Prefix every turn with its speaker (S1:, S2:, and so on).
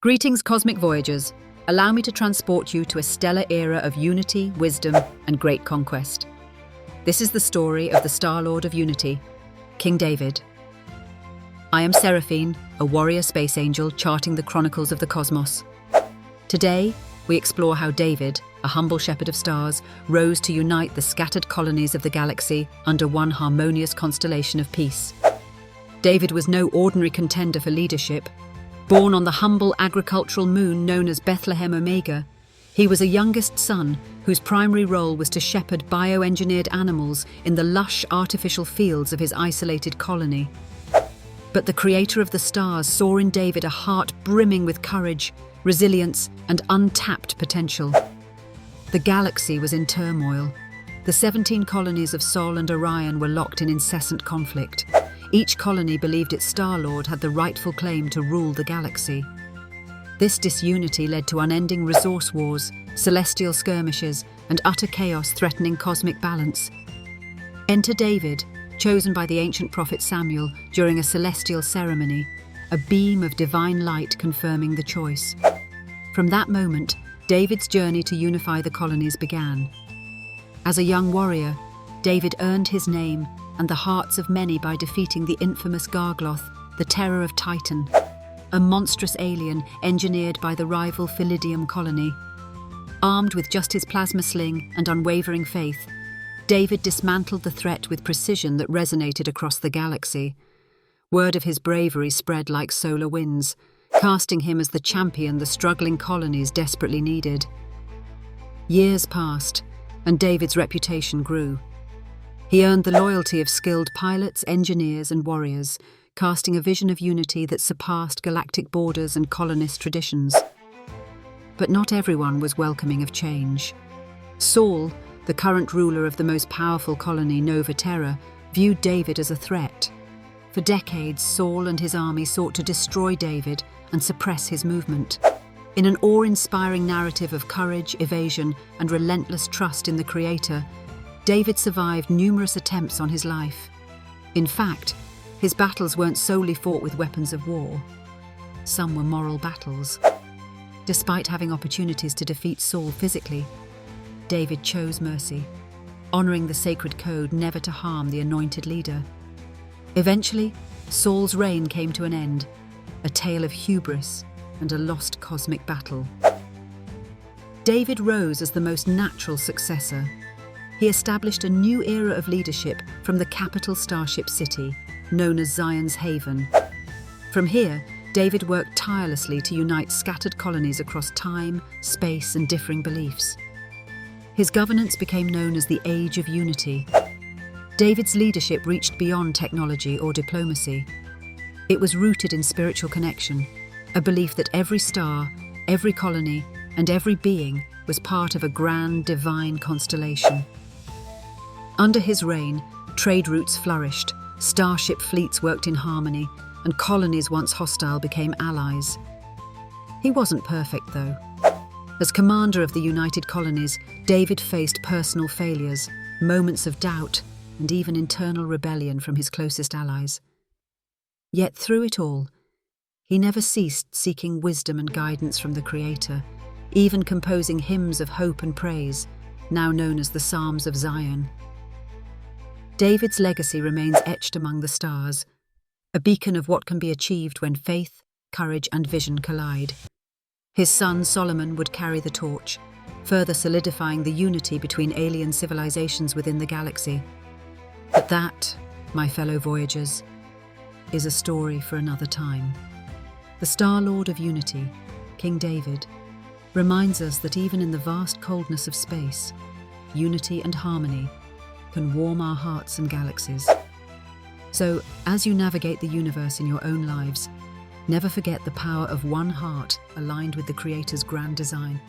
S1: Greetings, cosmic voyagers. Allow me to transport you to a stellar era of unity, wisdom, and great conquest. This is the story of the Starlord of Unity, King David. I am Seraphine, a warrior space angel charting the chronicles of the cosmos. Today, we explore how David, a humble shepherd of stars, rose to unite the scattered colonies of the galaxy under one harmonious constellation of peace. David was no ordinary contender for leadership. Born on the humble agricultural moon known as Bethlehem Omega, he was a youngest son whose primary role was to shepherd bioengineered animals in the lush artificial fields of his isolated colony. But the creator of the stars saw in David a heart brimming with courage, resilience, and untapped potential. The galaxy was in turmoil. The 17 colonies of Sol and Orion were locked in incessant conflict. Each colony believed its Starlord had the rightful claim to rule the galaxy. This disunity led to unending resource wars, celestial skirmishes, and utter chaos threatening cosmic balance. Enter David, chosen by the ancient prophet Samuel during a celestial ceremony, a beam of divine light confirming the choice. From that moment, David's journey to unify the colonies began. As a young warrior, David earned his name and the hearts of many by defeating the infamous Gargloth, the terror of Titan, a monstrous alien engineered by the rival Philidium colony. Armed with just his plasma sling and unwavering faith, David dismantled the threat with precision that resonated across the galaxy. Word of his bravery spread like solar winds, casting him as the champion the struggling colonies desperately needed. Years passed, and David's reputation grew. He earned the loyalty of skilled pilots, engineers, and warriors, casting a vision of unity that surpassed galactic borders and colonist traditions. But not everyone was welcoming of change. Sol, the current ruler of the most powerful colony, Nova Terra, viewed David as a threat. For decades, Sol and his army sought to destroy David and suppress his movement. In an awe-inspiring narrative of courage, evasion, and relentless trust in the Creator, David survived numerous attempts on his life. In fact, his battles weren't solely fought with weapons of war. Some were moral battles. Despite having opportunities to defeat Saul physically, David chose mercy, honoring the sacred code never to harm the anointed leader. Eventually, Saul's reign came to an end, a tale of hubris and a lost cosmic battle. David rose as the most natural successor. He established a new era of leadership from the capital starship city, known as Zion's Haven. From here, David worked tirelessly to unite scattered colonies across time, space, and differing beliefs. His governance became known as the Age of Unity. David's leadership reached beyond technology or diplomacy. It was rooted in spiritual connection, a belief that every star, every colony, and every being was part of a grand divine constellation. Under his reign, trade routes flourished, starship fleets worked in harmony, and colonies once hostile became allies. He wasn't perfect, though. As commander of the United Colonies, David faced personal failures, moments of doubt, and even internal rebellion from his closest allies. Yet through it all, he never ceased seeking wisdom and guidance from the Creator, even composing hymns of hope and praise, now known as the Psalms of Zion. David's legacy remains etched among the stars, a beacon of what can be achieved when faith, courage, and vision collide. His son Solomon would carry the torch, further solidifying the unity between alien civilizations within the galaxy. But that, my fellow voyagers, is a story for another time. The Starlord of Unity, King David, reminds us that even in the vast coldness of space, unity and harmony can warm our hearts and galaxies. So, as you navigate the universe in your own lives, never forget the power of one heart aligned with the Creator's grand design.